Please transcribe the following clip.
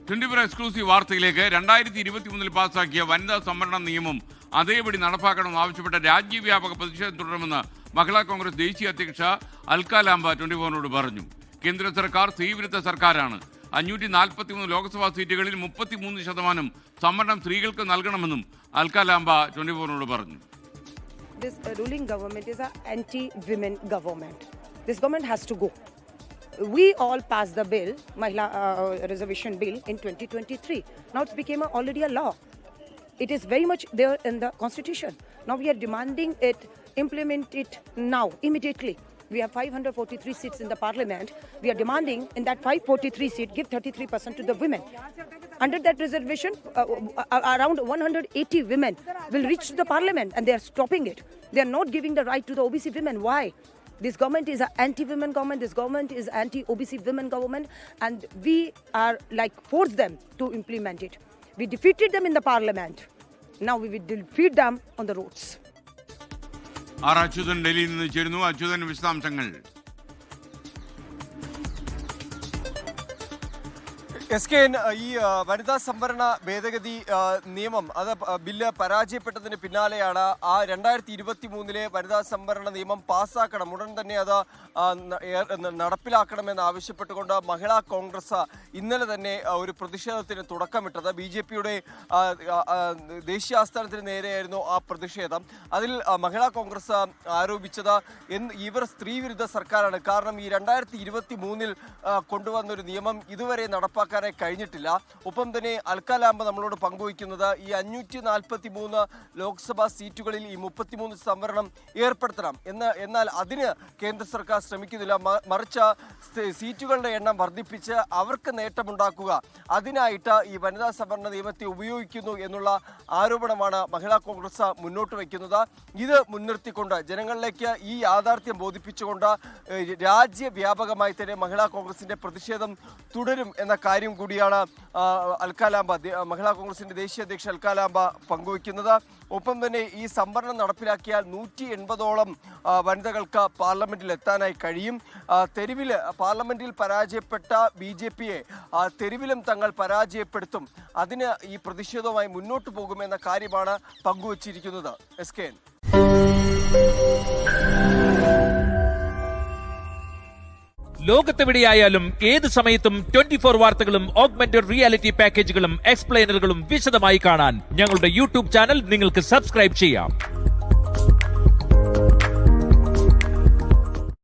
24 exclusive വാർത്തയിലേക്ക് 2023 പാസാക്കിയ വനിതാ സംവരണ നിയമം അതേപടി നടപ്പാക്കണമെന്ന് ആവശ്യപ്പെട്ട രാജ്യവ്യാപക പ്രതിഷേധം തുടരുമെന്ന് മഹിളാ കോൺഗ്രസ് ദേശീയ അധ്യക്ഷ അൽക്ക ലാംബ 24നോട് പറഞ്ഞു. കേന്ദ്ര സർക്കാർ സ്ത്രീവിരുദ്ധ സർക്കാരാണ്. 543 ലോക്സഭാ സീറ്റുകളിൽ 33% സംവരണം സ്ത്രീകൾക്ക് നൽകണമെന്നും അൽക്ക ലാംബ 24നോട് പറഞ്ഞു. This ruling government is an anti-women government. This government has to go. We all passed the bill, Mahila Reservation Bill, in 2023. Now it's became already a law. It is very much there in the Constitution. Now we are demanding it, implement it now, immediately. We have 543 seats in the parliament. We are demanding in that 543 seat, give 33% to the women. Under that reservation, around 180 women will reach to the parliament and they are stopping it. They are not giving the right to the OBC women. Why? This government is an anti-women government. This government is anti-OBC women government, and we are like force them to implement it. We defeated them in the parliament. Now we will defeat them on the roads. Achuthan ഡൽഹിയിൽ നിന്ന് ചേരുന്നു. അച്യുതൻ, വിശദാംശങ്ങൾ. SKN ഈ വനിതാ സംവരണ ഭേദഗതി നിയമം bill പരാജയപ്പെട്ടതിന് പിന്നാലെയാണ് ആ 2023 വനിതാ സംവരണ നിയമം പാസ്സാക്കണം, ഉടൻ തന്നെ അത് നടപ്പിലാക്കണമെന്ന് ആവശ്യപ്പെട്ടുകൊണ്ട് മഹിളാ കോൺഗ്രസ് ഇന്നലെ തന്നെ ഒരു പ്രതിഷേധത്തിന് തുടക്കമിട്ടത്. BJPയുടെ ദേശീയ ആസ്ഥാനത്തിന് നേരെയായിരുന്നു ആ പ്രതിഷേധം. അതിൽ മഹിളാ കോൺഗ്രസ് ആരോപിച്ചത് ഇവർ സ്ത്രീവിരുദ്ധ സർക്കാരാണ്. കാരണം ഈ 2023 കൊണ്ടുവന്നൊരു നിയമം ഇതുവരെ നടപ്പാക്കാൻ കഴിഞ്ഞിട്ടില്ല. ഒപ്പം തന്നെ അൽക്ക ലാംബ നമ്മളോട് പങ്കുവയ്ക്കുന്നത് ഈ 543 ലോക്സഭാ സീറ്റുകളിൽ ഈ 33 സംവരണം ഏർപ്പെടുത്തണം എന്നാൽ അതിന് കേന്ദ്ര സർക്കാർ ശ്രമിക്കുന്നില്ല. മറിച്ച് സീറ്റുകളുടെ എണ്ണം വർദ്ധിപ്പിച്ച് അവർക്ക് നേട്ടമുണ്ടാക്കുക, അതിനായിട്ട് ഈ വനിതാ സംവരണ നിയമത്തെ ഉപയോഗിക്കുന്നു എന്നുള്ള ആരോപണമാണ് മഹിളാ കോൺഗ്രസ് മുന്നോട്ട് വയ്ക്കുന്നത്. ഇത് മുൻനിർത്തിക്കൊണ്ട് ജനങ്ങളിലേക്ക് ഈ യാഥാർത്ഥ്യം ബോധിപ്പിച്ചുകൊണ്ട് രാജ്യവ്യാപകമായി തന്നെ മഹിളാ കോൺഗ്രസിന്റെ പ്രതിഷേധം തുടരും എന്ന കാര്യം കൂടിയാണ് അൽക്ക ലാംബ, മഹിളാ കോൺഗ്രസിന്റെ ദേശീയ അധ്യക്ഷ അൽക്ക ലാംബ പങ്കുവയ്ക്കുന്നത്. ഒപ്പം തന്നെ ഈ സംവരണം നടപ്പിലാക്കിയാൽ 180ഓളം വനിതകൾക്ക് പാർലമെന്റിൽ എത്താനായി കഴിയും. പാർലമെന്റിൽ പരാജയപ്പെട്ട BJPയെ തെരുവിലും തങ്ങൾ പരാജയപ്പെടുത്തും. അതിന് ഈ പ്രതിഷേധവുമായി മുന്നോട്ട് പോകുമെന്ന കാര്യമാണ് പങ്കുവച്ചിരിക്കുന്നത്. SKN. ലോകത്തെവിടെയായാലും ഏത് സമയത്തും 24 വാർത്തകളും ഓഗ്മെന്റഡ് റിയാലിറ്റി പാക്കേജുകളും എക്സ്പ്ലെയിനറുകളും വിശദമായി കാണാൻ ഞങ്ങളുടെ YouTube ചാനൽ നിങ്ങൾക്ക് സബ്സ്ക്രൈബ് ചെയ്യാം.